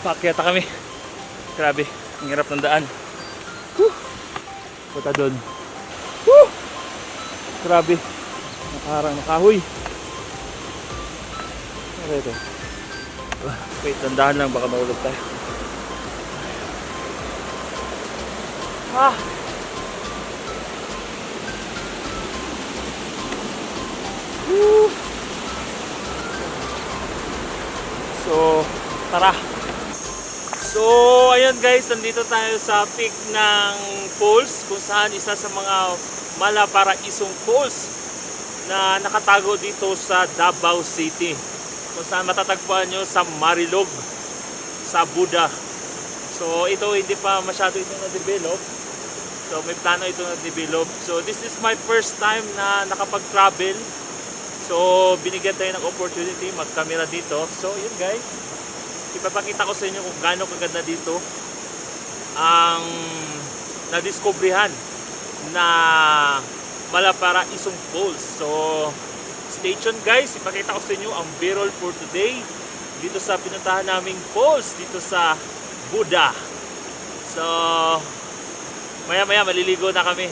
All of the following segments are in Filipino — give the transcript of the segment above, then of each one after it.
Paakyata kami. Grabe, ang hirap ng daan. Whew. Punta doon. Whew. Grabe. Nakarang nakahoy. Ano ito? Wait, dandahan lang, baka mahulog tayo. Ah! Woo! So, tara! So, ayun guys, nandito tayo sa peak ng falls, kung saan isa sa mga malaparaisong falls na nakatago dito sa Davao City, kung saan matatagpuan nyo sa Marilog, sa Buda. So, ito hindi pa masyado ito na-develop. So, may plano ito na-develop. So, this is my first time na nakapag-travel. So, binigyan tayo ng opportunity mag-camera dito. So, yun guys, ipapakita ko sa inyo kung gaano kaganda dito ang nadiskubrihan na malaparaisong falls. So, stay tuned guys, ipakita ko sa inyo ang viral for today dito sa pinuntahan naming falls dito sa Buda. So, maya maya maliligo na kami.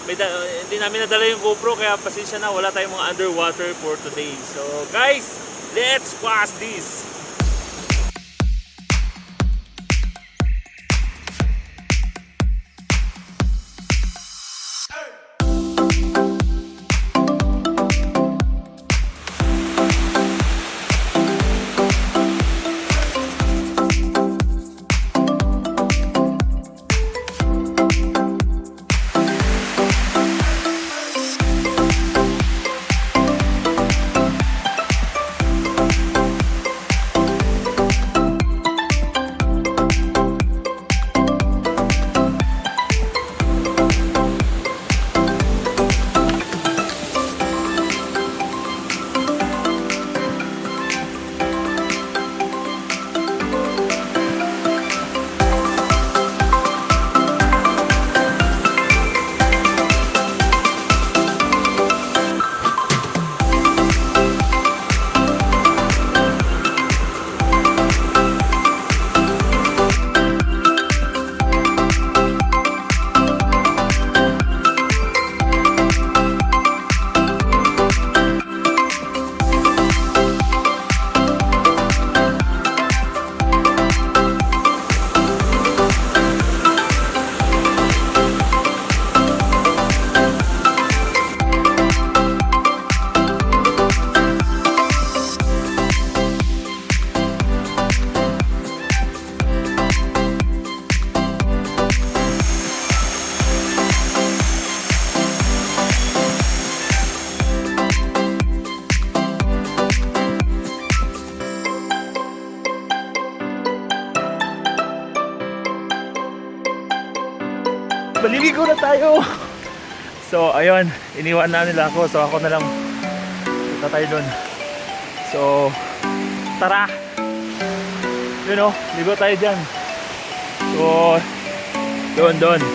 Hindi namin nadala yung GoPro, kaya pasensya na, wala tayong mga underwater for today. So guys, let's watch this. Maliligo na tayo. So ayun, iniwan na nila ako, so ako na lang punta tayo doon. So tara, yun o, ligo tayo dyan. So doon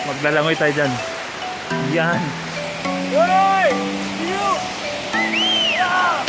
maglalangoy tayo dyan. Yan. Yoy! You! Yeah!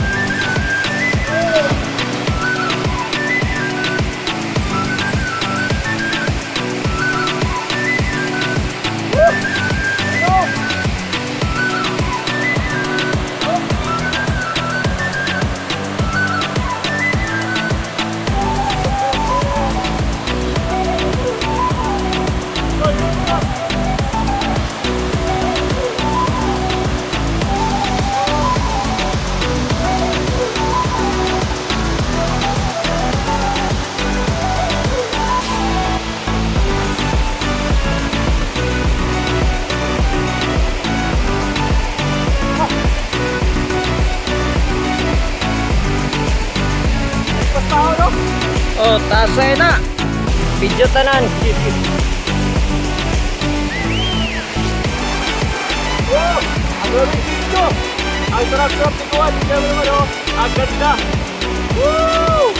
Oh, tasay na. Video tanan. Wow! Ang galing dito! Ang sarap-sarap tikuan! Hindi naman naman, ang ganda! Woo!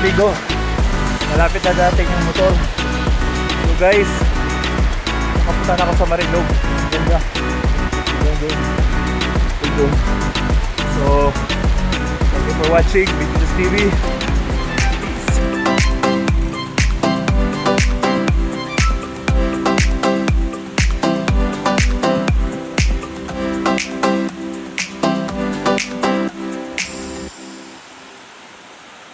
maligo. Malapit na dating yung motor. So guys, nakapunta na ako sa Marilog. Ganda. Doon. So, thank you for watching Buda TV.